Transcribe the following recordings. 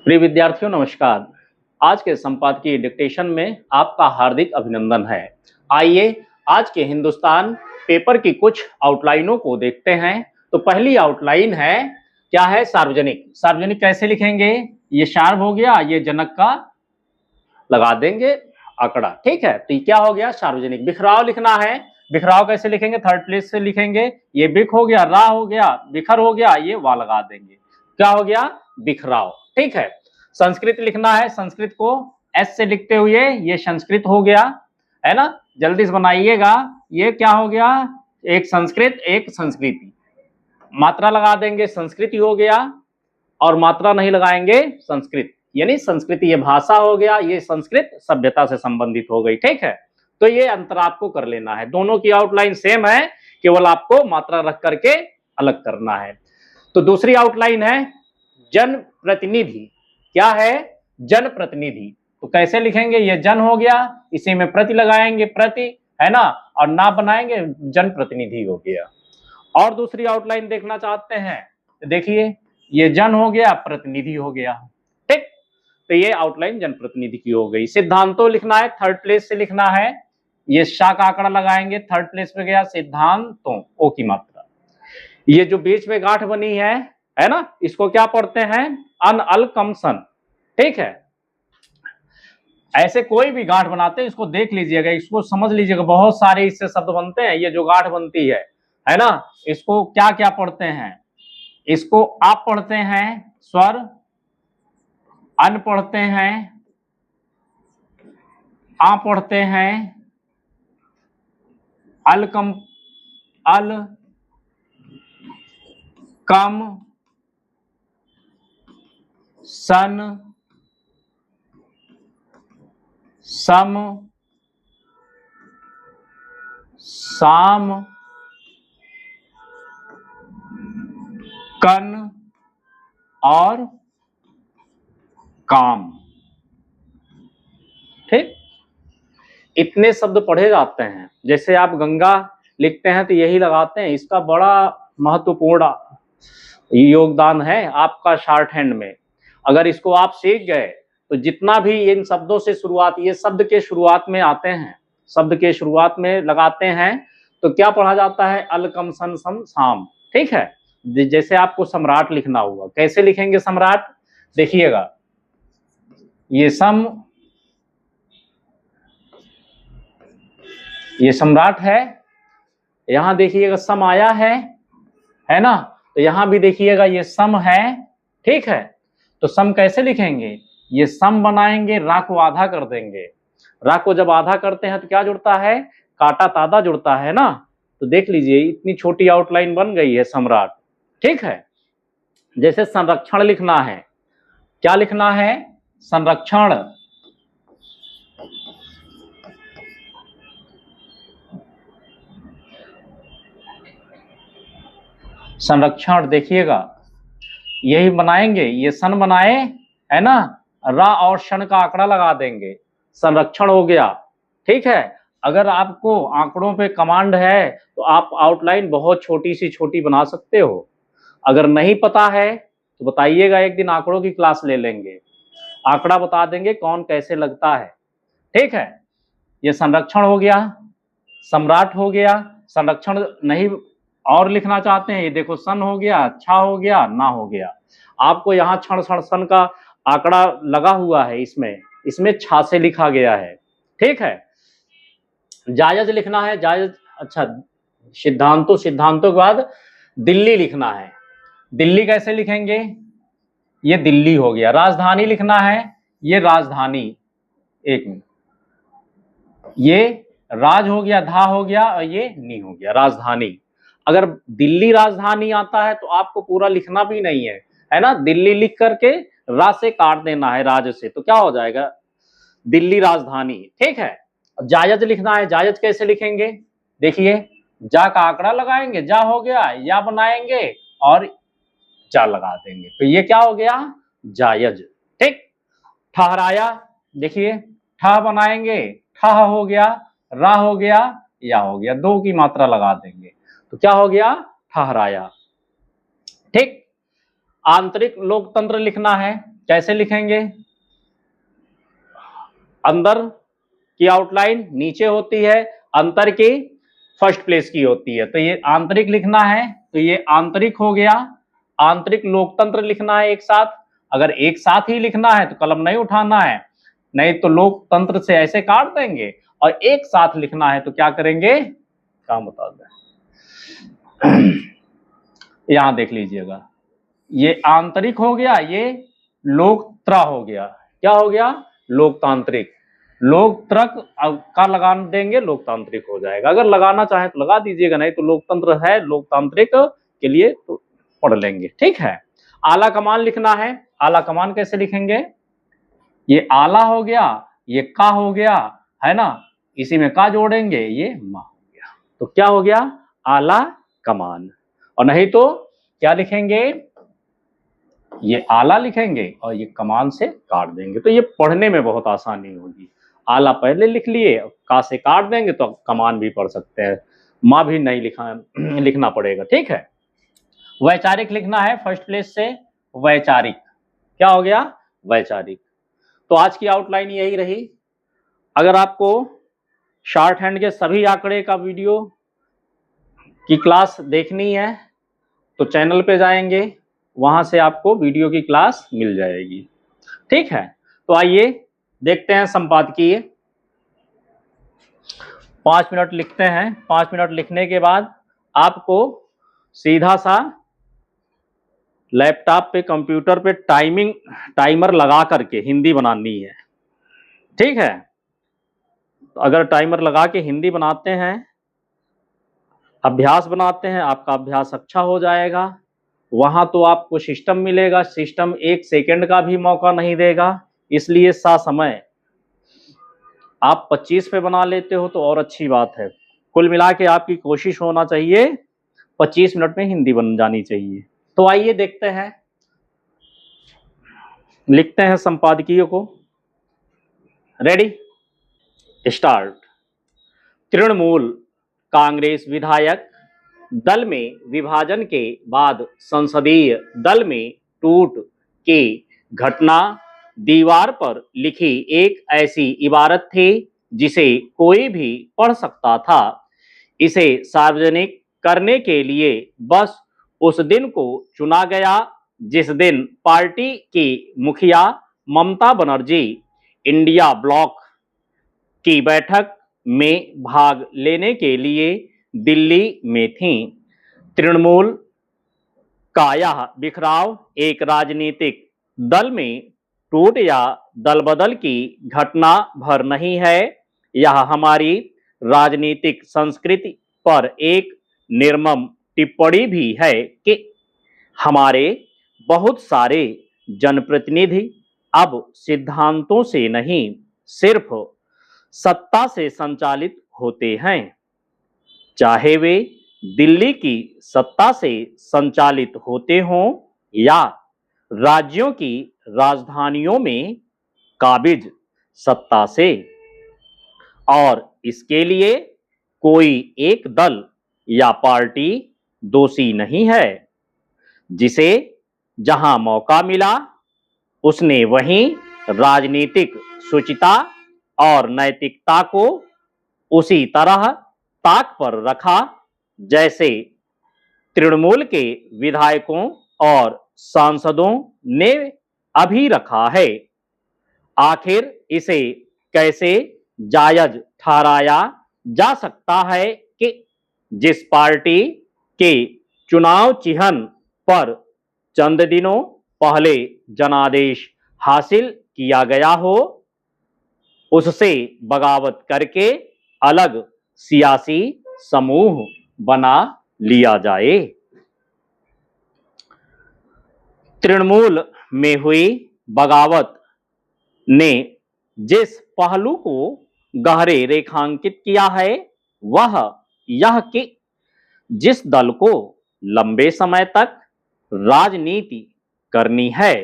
प्रिय विद्यार्थियों नमस्कार। आज के संपादकीय डिक्टेशन में आपका हार्दिक अभिनंदन है। आइए आज के हिंदुस्तान पेपर की कुछ आउटलाइनों को देखते हैं। तो पहली आउटलाइन है, क्या है? सार्वजनिक। सार्वजनिक कैसे लिखेंगे? ये सार्व हो गया, ये जनक का लगा देंगे आंकड़ा, ठीक है। तो ये क्या हो गया? सार्वजनिक। बिखराव लिखना है। बिखराव कैसे लिखेंगे? थर्ड प्लेस से लिखेंगे। ये बिख हो गया, रा हो गया, बिखर हो गया, ये वा लगा देंगे। क्या हो गया? बिखराव, ठीक है। संस्कृत लिखना है। संस्कृत को एस से लिखते हुए ये संस्कृत हो गया, है ना। जल्दी से बनाइएगा। ये क्या हो गया? एक संस्कृत, एक संस्कृति। मात्रा लगा देंगे, संस्कृति हो गया, और मात्रा नहीं लगाएंगे, संस्कृत। यानी संस्कृति ये भाषा हो गया, ये संस्कृत सभ्यता से संबंधित हो गई, ठीक है। तो ये अंतर आपको कर लेना है। दोनों की आउटलाइन सेम है, केवल आपको मात्रा रख करके अलग करना है। तो दूसरी आउटलाइन है जनप्रतिनिधि। क्या है? जनप्रतिनिधि। तो कैसे लिखेंगे? ये जन हो गया, इसी में प्रति लगाएंगे, प्रति, है ना, और ना बनाएंगे, जनप्रतिनिधि हो गया। और दूसरी आउटलाइन देखना चाहते हैं, देखिए ये जन हो गया, प्रतिनिधि हो गया, ठीक। तो ये आउटलाइन जनप्रतिनिधि की हो गई। सिद्धांतों लिखना है, थर्ड प्लेस से लिखना है। ये शा का आंकड़ा लगाएंगे, थर्ड प्लेस पे गया सिद्धांतों, ओ की मात्रा। ये जो बीच में गांठ बनी है ना, इसको क्या पढ़ते हैं? अन अल कम सन, ठीक है। ऐसे कोई भी गांठ बनाते हैं, इसको देख लीजिएगा, इसको समझ लीजिएगा। बहुत सारे इससे शब्द बनते हैं। ये जो गांठ बनती है ना, इसको क्या क्या पढ़ते हैं? इसको आप पढ़ते हैं स्वर, अन पढ़ते हैं, आ पढ़ते हैं, अल कम, अल कम, सन, सम, साम, कन और काम, ठीक। इतने शब्द पढ़े जाते हैं। जैसे आप गंगा लिखते हैं तो यही लगाते हैं। इसका बड़ा महत्वपूर्ण योगदान है आपका शॉर्ट हैंड में। अगर इसको आप सीख गए तो जितना भी इन शब्दों से शुरुआत, ये शब्द के शुरुआत में आते हैं, शब्द के शुरुआत में लगाते हैं, तो क्या पढ़ा जाता है? अल कम सन सम साम, ठीक है। जैसे आपको सम्राट लिखना होगा, कैसे लिखेंगे सम्राट? देखिएगा, ये सम, ये सम्राट है। यहां देखिएगा सम आया है ना। तो यहां भी देखिएगा ये सम है, ठीक है। तो सम कैसे लिखेंगे? ये सम बनाएंगे, रा को आधा कर देंगे। रा को जब आधा करते हैं तो क्या जुड़ता है? काटा तादा जुड़ता है ना। तो देख लीजिए, इतनी छोटी आउटलाइन बन गई है सम्राट, ठीक है। जैसे संरक्षण लिखना है, क्या लिखना है? संरक्षण। संरक्षण देखिएगा, यही बनाएंगे, ये सन बनाए, है ना, रा और शन का आंकड़ा लगा देंगे, संरक्षण हो गया, ठीक है। अगर आपको आंकड़ों पे कमांड है तो आप आउटलाइन बहुत छोटी सी छोटी बना सकते हो। अगर नहीं पता है तो बताइएगा, एक दिन आंकड़ों की क्लास ले लेंगे, आंकड़ा बता देंगे कौन कैसे लगता है, ठीक है। ये संरक्षण हो गया, सम्राट हो गया। संरक्षण नहीं और लिखना चाहते हैं, ये देखो सन हो गया, छा हो गया, ना हो गया। आपको यहाँ क्षण क्षण सन का आंकड़ा लगा हुआ है, इसमें छा से लिखा गया है, ठीक है। जायज लिखना है, जायज, अच्छा, सिद्धांतों के बाद दिल्ली लिखना है। दिल्ली कैसे लिखेंगे? ये दिल्ली हो गया। राजधानी लिखना है, ये राजधानी, एक मिनट, ये राज हो गया, धा हो गया, और ये नी हो गया, राजधानी। अगर दिल्ली राजधानी आता है तो आपको पूरा लिखना भी नहीं है ना। दिल्ली लिख करके रा से काट देना है, राज से, तो क्या हो जाएगा? दिल्ली राजधानी, ठीक है। जायज लिखना है, जायज कैसे लिखेंगे? देखिए, जा का आंकड़ा लगाएंगे, जा हो गया, या बनाएंगे और जा लगा देंगे, तो ये क्या हो गया? जायज, ठीक। ठहराया, देखिए, ठा बनाएंगे, ठह हो गया, रा हो गया, या हो गया, दो की मात्रा लगा देंगे, तो क्या हो गया? ठहराया, ठीक। आंतरिक लोकतंत्र लिखना है, कैसे लिखेंगे? अंदर की आउटलाइन नीचे होती है, अंतर की फर्स्ट प्लेस की होती है। तो ये आंतरिक लिखना है, तो ये आंतरिक हो गया। आंतरिक लोकतंत्र लिखना है एक साथ। अगर एक साथ ही लिखना है तो कलम नहीं उठाना है, नहीं तो लोकतंत्र से ऐसे काट देंगे। और एक साथ लिखना है तो क्या करेंगे, काम बता दें। यहां देख लीजिएगा, ये आंतरिक हो गया, ये लोकत्र हो गया। क्या हो गया? लोकतांत्रिक। लोकत्रक का लगा देंगे, लोकतांत्रिक हो जाएगा। अगर लगाना चाहे तो लगा दीजिएगा, नहीं तो लोकतंत्र है, लोकतांत्रिक के लिए तो पढ़ लेंगे। ठीक है। आला कमान लिखना है। आला कमान कैसे लिखेंगे? ये आला हो गया, ये का हो गया, है ना, इसी में का जोड़ेंगे, ये मा हो गया। तो क्या हो गया? आला कमान। और नहीं तो क्या लिखेंगे? ये आला लिखेंगे और ये कमान से काट देंगे। तो ये पढ़ने में बहुत आसानी होगी। आला पहले लिख लिए, का से काट देंगे तो कमान भी पढ़ सकते हैं, माँ भी नहीं लिखना पड़ेगा। ठीक है। वैचारिक लिखना है फर्स्ट प्लेस से। वैचारिक क्या हो गया? वैचारिक। तो आज की आउटलाइन यही रही। अगर आपको शॉर्ट हैंड के सभी आंकड़े का वीडियो की क्लास देखनी है तो चैनल पे जाएंगे, वहां से आपको वीडियो की क्लास मिल जाएगी। ठीक है। तो आइए देखते हैं संपादकीय। 5 मिनट लिखते हैं। 5 मिनट लिखने के बाद आपको सीधा सा लैपटॉप पे, कंप्यूटर पे टाइमर लगा करके हिंदी बनानी है। ठीक है। तो अगर टाइमर लगा के हिंदी बनाते हैं, अभ्यास बनाते हैं, आपका अभ्यास अच्छा हो जाएगा। वहां तो आपको सिस्टम मिलेगा, सिस्टम 1 सेकंड का भी मौका नहीं देगा। इसलिए समय आप 25 पे बना लेते हो तो और अच्छी बात है। कुल मिला के आपकी कोशिश होना चाहिए 25 मिनट में हिंदी बन जानी चाहिए। तो आइए देखते हैं, लिखते हैं संपादकीय को। Ready, start. तृणमूल कांग्रेस विधायक दल में विभाजन के बाद संसदीय दल में टूट की घटना दीवार पर लिखी एक ऐसी इबारत थी जिसे कोई भी पढ़ सकता था। इसे सार्वजनिक करने के लिए बस उस दिन को चुना गया जिस दिन पार्टी की मुखिया ममता बनर्जी इंडिया ब्लॉक की बैठक में भाग लेने के लिए दिल्ली में थी। तृणमूल का यह बिखराव एक राजनीतिक दल में टूट या दल बदल की घटना भर नहीं है, यह हमारी राजनीतिक संस्कृति पर एक निर्मम टिप्पणी भी है कि हमारे बहुत सारे जनप्रतिनिधि अब सिद्धांतों से नहीं, सिर्फ सत्ता से संचालित होते हैं। चाहे वे दिल्ली की सत्ता से संचालित होते हों या राज्यों की राजधानियों में काबिज सत्ता से। और इसके लिए कोई एक दल या पार्टी दोषी नहीं है। जिसे जहां मौका मिला उसने वहीं राजनीतिक शुचिता और नैतिकता को उसी तरह ताक पर रखा जैसे तृणमूल के विधायकों और सांसदों ने अभी रखा है। आखिर इसे कैसे जायज ठहराया जा सकता है कि जिस पार्टी के चुनाव चिन्ह पर चंद दिनों पहले जनादेश हासिल किया गया हो, उससे बगावत करके अलग सियासी समूह बना लिया जाए। तृणमूल में हुई बगावत ने जिस पहलू को गहरे रेखांकित किया है वह यह कि जिस दल को लंबे समय तक राजनीति करनी है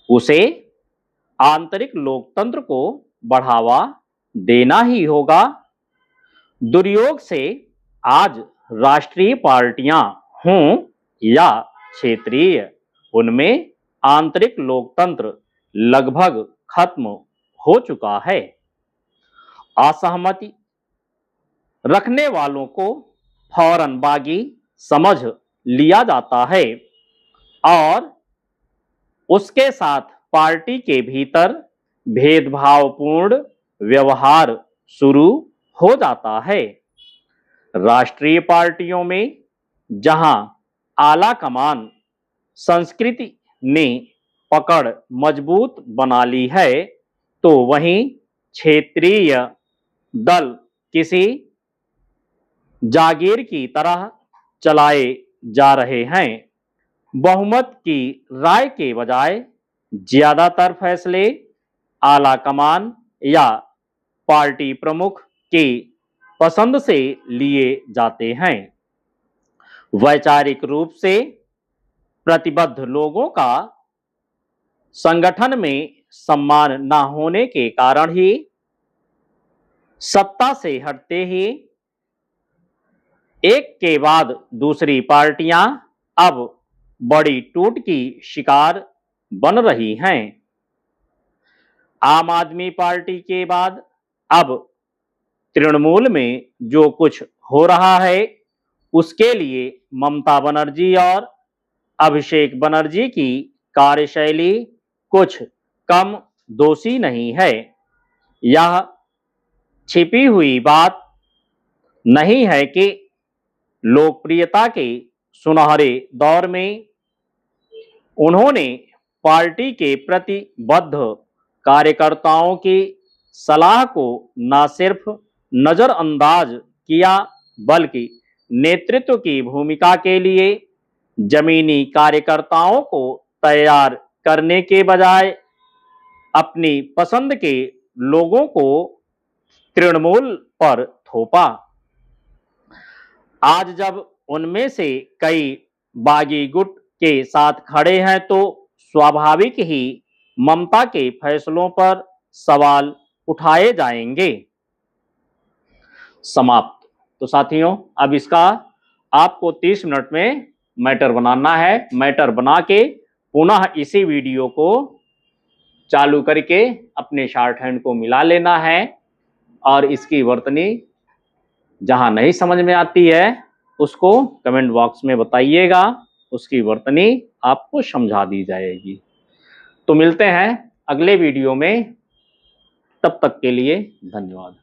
उसे आंतरिक लोकतंत्र को बढ़ावा देना ही होगा। दुर्योग से आज राष्ट्रीय पार्टियां हों या क्षेत्रीय, उनमें आंतरिक लोकतंत्र लगभग खत्म हो चुका है। असहमति रखने वालों को फौरन बागी समझ लिया जाता है और उसके साथ पार्टी के भीतर भेदभावपूर्ण व्यवहार शुरू हो जाता है। राष्ट्रीय पार्टियों में जहां आला कमान संस्कृति ने पकड़ मजबूत बना ली है, तो वहीं क्षेत्रीय दल किसी जागीर की तरह चलाए जा रहे हैं। बहुमत की राय के बजाय ज्यादातर फैसले आला कमान या पार्टी प्रमुख की पसंद से लिए जाते हैं। वैचारिक रूप से प्रतिबद्ध लोगों का संगठन में सम्मान न होने के कारण ही सत्ता से हटते ही एक के बाद दूसरी पार्टियां अब बड़ी टूट की शिकार बन रही हैं। आम आदमी पार्टी के बाद अब तृणमूल में जो कुछ हो रहा है, उसके लिए ममता बनर्जी और अभिषेक बनर्जी की कार्यशैली कुछ कम दोषी नहीं है। यह छिपी हुई बात नहीं है कि लोकप्रियता के सुनहरे दौर में उन्होंने पार्टी के प्रतिबद्ध कार्यकर्ताओं की सलाह को न सिर्फ नजरअंदाज किया, बल्कि नेतृत्व की भूमिका के लिए जमीनी कार्यकर्ताओं को तैयार करने के बजाय अपनी पसंद के लोगों को तृणमूल पर थोपा। आज जब उनमें से कई बागी गुट के साथ खड़े हैं, तो स्वाभाविक ही ममता के फैसलों पर सवाल उठाए जाएंगे। समाप्त। तो साथियों, अब इसका आपको 30 मिनट में मैटर बनाना है। मैटर बना के पुनः इसी वीडियो को चालू करके अपने शॉर्ट हैंड को मिला लेना है और इसकी वर्तनी जहां नहीं समझ में आती है उसको कमेंट बॉक्स में बताइएगा, उसकी वर्तनी आपको समझा दी जाएगी। तो मिलते हैं अगले वीडियो में, तब तक के लिए धन्यवाद।